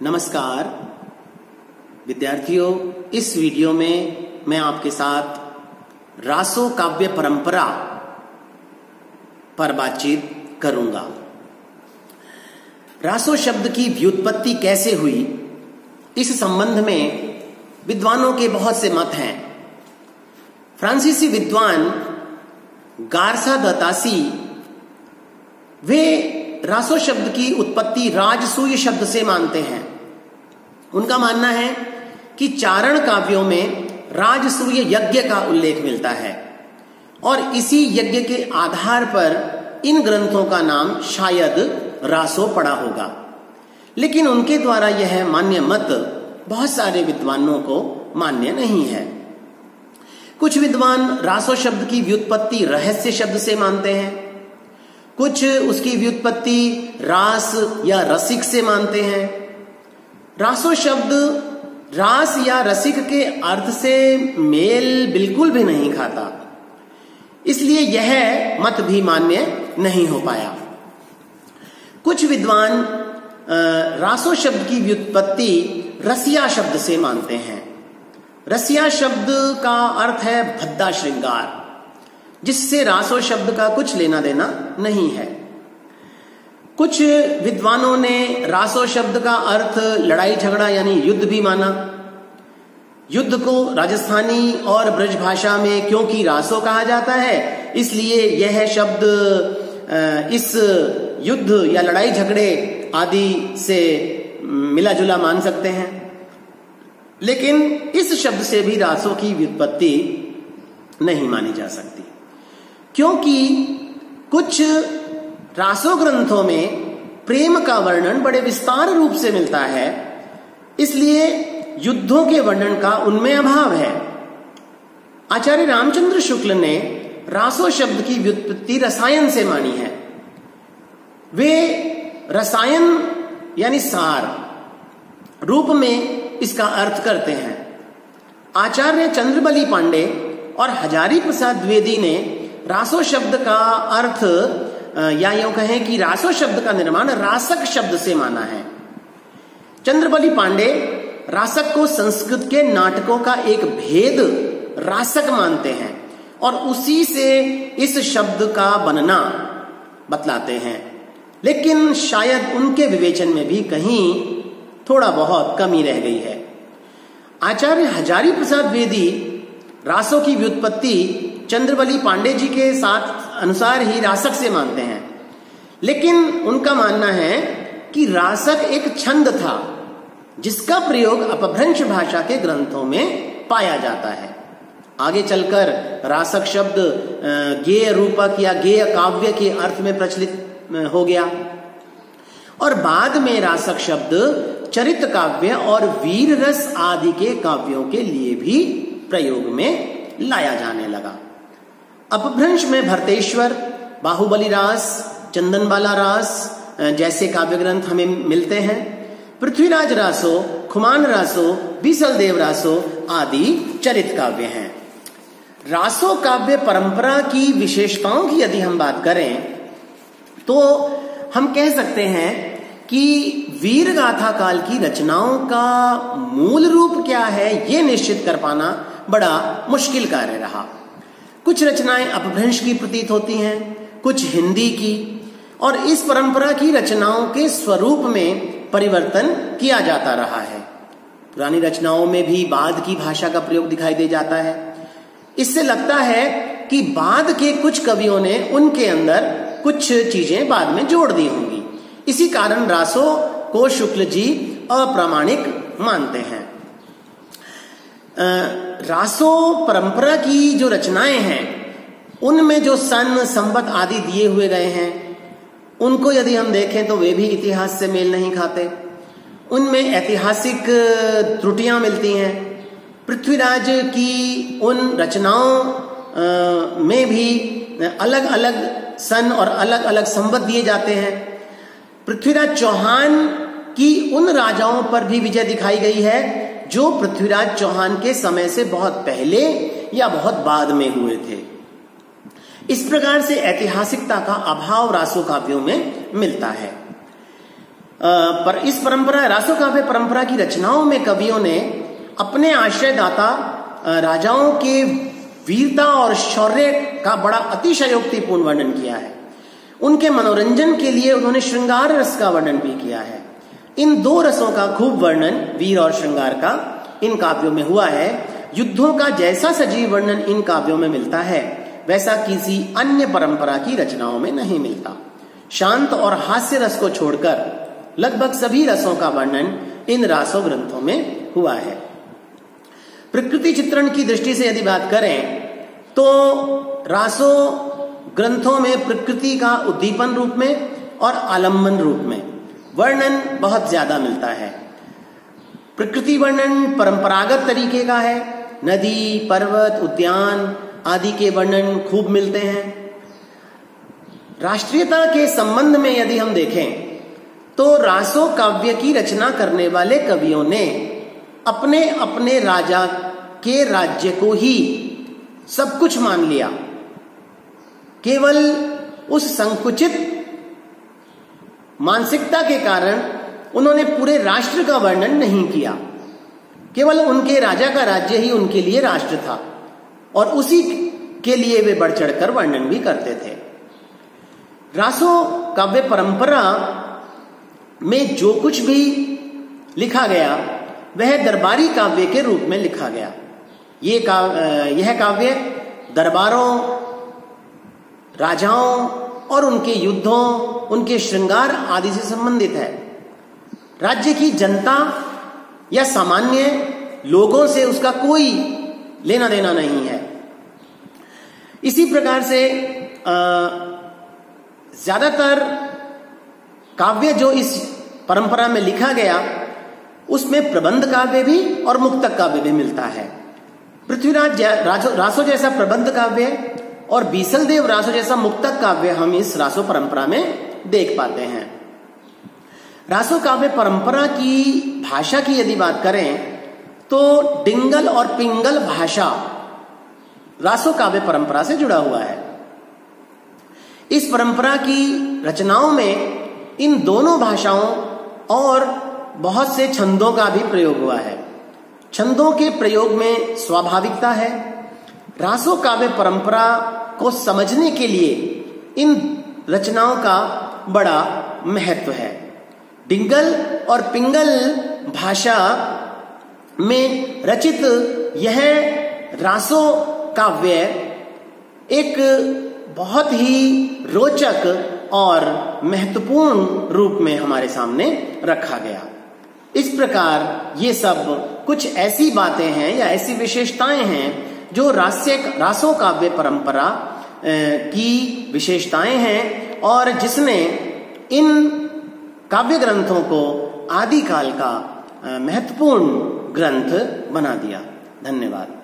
नमस्कार विद्यार्थियों, इस वीडियो में मैं आपके साथ रासो काव्य परंपरा पर बातचीत करूंगा। रासो शब्द की व्युत्पत्ति कैसे हुई, इस संबंध में विद्वानों के बहुत से मत हैं। फ्रांसीसी विद्वान गार्सा द तासी वे रासो शब्द की उत्पत्ति राजसूय शब्द से मानते हैं। उनका मानना है कि चारण काव्यों में राजसूय यज्ञ का उल्लेख मिलता है और इसी यज्ञ के आधार पर इन ग्रंथों का नाम शायद रासो पड़ा होगा। लेकिन उनके द्वारा यह मान्य मत बहुत सारे विद्वानों को मान्य नहीं है। कुछ विद्वान रासो शब्द की व्युत्पत्ति रहस्य शब्द से मानते हैं, कुछ उसकी व्युत्पत्ति रास या रसिक से मानते हैं। रासो शब्द रास या रसिक के अर्थ से मेल बिल्कुल भी नहीं खाता, इसलिए यह मत भी मान्य नहीं हो पाया। कुछ विद्वान रासो शब्द की व्युत्पत्ति रसिया शब्द से मानते हैं। रसिया शब्द का अर्थ है भद्दा श्रृंगार, जिससे रासो शब्द का कुछ लेना देना नहीं है। कुछ विद्वानों ने रासो शब्द का अर्थ लड़ाई झगड़ा यानी युद्ध भी माना। युद्ध को राजस्थानी और ब्रज भाषा में क्योंकि रासो कहा जाता है, इसलिए यह शब्द इस युद्ध या लड़ाई झगड़े आदि से मिला जुला मान सकते हैं। लेकिन इस शब्द से भी रासो की व्युत्पत्ति नहीं मानी जा सकती, क्योंकि कुछ रासो ग्रंथों में प्रेम का वर्णन बड़े विस्तार रूप से मिलता है, इसलिए युद्धों के वर्णन का उनमें अभाव है। आचार्य रामचंद्र शुक्ल ने रासो शब्द की व्युत्पत्ति रसायन से मानी है। वे रसायन यानी सार रूप में इसका अर्थ करते हैं। आचार्य चंद्रबली पांडे और हजारी प्रसाद द्विवेदी ने रासो शब्द का अर्थ या यूं कहें कि रासो शब्द का निर्माण रासक शब्द से माना है। चंद्रबली पांडे रासक को संस्कृत के नाटकों का एक भेद रासक मानते हैं और उसी से इस शब्द का बनना बतलाते हैं। लेकिन शायद उनके विवेचन में भी कहीं थोड़ा बहुत कमी रह गई है। आचार्य हजारी प्रसाद द्विवेदी रासो की व्युत्पत्ति चंद्रबली पांडे जी के साथ अनुसार ही रासक से मानते हैं, लेकिन उनका मानना है कि रासक एक छंद था जिसका प्रयोग अपभ्रंश भाषा के ग्रंथों में पाया जाता है। आगे चलकर रासक शब्द गेय रूपक या गेय काव्य के अर्थ में प्रचलित हो गया और बाद में रासक शब्द चरित काव्य और वीर रस आदि के काव्यों के लिए भी प्रयोग में लाया जाने लगा। अपभ्रंश में भरतेश्वर, बाहुबली रास, चंदनबाला रास जैसे काव्य ग्रंथ हमें मिलते हैं। पृथ्वीराज रासो, खुमान रासो, बीसलदेव रासो आदि चरित काव्य हैं। रासो काव्य परंपरा की विशेषताओं की यदि हम बात करें तो हम कह सकते हैं कि वीर गाथा काल की रचनाओं का मूल रूप क्या है, ये निश्चित कर पाना बड़ा मुश्किल कार्य रहा। कुछ रचनाएं अपभ्रंश की प्रतीत होती हैं, कुछ हिंदी की, और इस परंपरा की रचनाओं के स्वरूप में परिवर्तन किया जाता रहा है। पुरानी रचनाओं में भी बाद की भाषा का प्रयोग दिखाई दे जाता है। इससे लगता है कि बाद के कुछ कवियों ने उनके अंदर कुछ चीजें बाद में जोड़ दी होंगी। इसी कारण रासो को शुक्ल जी अप्रामाणिक मानते हैं। रासो परंपरा की जो रचनाएं हैं उनमें जो सन संवत आदि दिए हुए गए हैं, उनको यदि हम देखें तो वे भी इतिहास से मेल नहीं खाते। उनमें ऐतिहासिक त्रुटियां मिलती हैं। पृथ्वीराज की उन रचनाओं में भी अलग अलग सन और अलग अलग संवत दिए जाते हैं। पृथ्वीराज चौहान की उन राजाओं पर भी विजय दिखाई गई है जो पृथ्वीराज चौहान के समय से बहुत पहले या बहुत बाद में हुए थे। इस प्रकार से ऐतिहासिकता का अभाव रासो काव्यों में मिलता है। पर इस परंपरा रासो काव्य परंपरा की रचनाओं में कवियों ने अपने आश्रयदाता राजाओं के वीरता और शौर्य का बड़ा अतिशयोक्तिपूर्ण वर्णन किया है। उनके मनोरंजन के लिए उन्होंने श्रृंगार रस का वर्णन भी किया है। इन दो रसों का खूब वर्णन, वीर और श्रृंगार का, इन काव्यों में हुआ है। युद्धों का जैसा सजीव वर्णन इन काव्यों में मिलता है वैसा किसी अन्य परंपरा की रचनाओं में नहीं मिलता। शांत और हास्य रस को छोड़कर लगभग सभी रसों का वर्णन इन रासो ग्रंथों में हुआ है। प्रकृति चित्रण की दृष्टि से यदि बात करें तो रासो ग्रंथों में प्रकृति का उद्दीपन रूप में और आलम्बन रूप में वर्णन बहुत ज्यादा मिलता है। प्रकृति वर्णन परंपरागत तरीके का है। नदी, पर्वत, उद्यान आदि के वर्णन खूब मिलते हैं। राष्ट्रीयता के संबंध में यदि हम देखें तो रासो काव्य की रचना करने वाले कवियों ने अपने अपने राजा के राज्य को ही सब कुछ मान लिया। केवल उस संकुचित मानसिकता के कारण उन्होंने पूरे राष्ट्र का वर्णन नहीं किया। केवल उनके राजा का राज्य ही उनके लिए राष्ट्र था और उसी के लिए वे बढ़ चढ़कर वर्णन भी करते थे। रासो काव्य परंपरा में जो कुछ भी लिखा गया वह दरबारी काव्य के रूप में लिखा गया। यह काव्य दरबारों, राजाओं और उनके युद्धों, उनके श्रृंगार आदि से संबंधित है। राज्य की जनता या सामान्य लोगों से उसका कोई लेना देना नहीं है। इसी प्रकार से ज्यादातर काव्य जो इस परंपरा में लिखा गया उसमें प्रबंध काव्य भी और मुक्तक काव्य भी मिलता है। पृथ्वीराज रासो जैसा प्रबंध काव्य और बीसलदेव रासो जैसा मुक्तक काव्य हम इस रासो परंपरा में देख पाते हैं। रासो काव्य परंपरा की भाषा की यदि बात करें तो डिंगल और पिंगल भाषा रासो काव्य परंपरा से जुड़ा हुआ है। इस परंपरा की रचनाओं में इन दोनों भाषाओं और बहुत से छंदों का भी प्रयोग हुआ है। छंदों के प्रयोग में स्वाभाविकता है। रासो काव्य परंपरा को समझने के लिए इन रचनाओं का बड़ा महत्व है। डिंगल और पिंगल भाषा में रचित यह रासो काव्य एक बहुत ही रोचक और महत्वपूर्ण रूप में हमारे सामने रखा गया। इस प्रकार ये सब कुछ ऐसी बातें हैं या ऐसी विशेषताएं हैं जो रासो काव्य परंपरा की विशेषताएं हैं और जिसने इन काव्य ग्रंथों को आदिकाल का महत्वपूर्ण ग्रंथ बना दिया। धन्यवाद।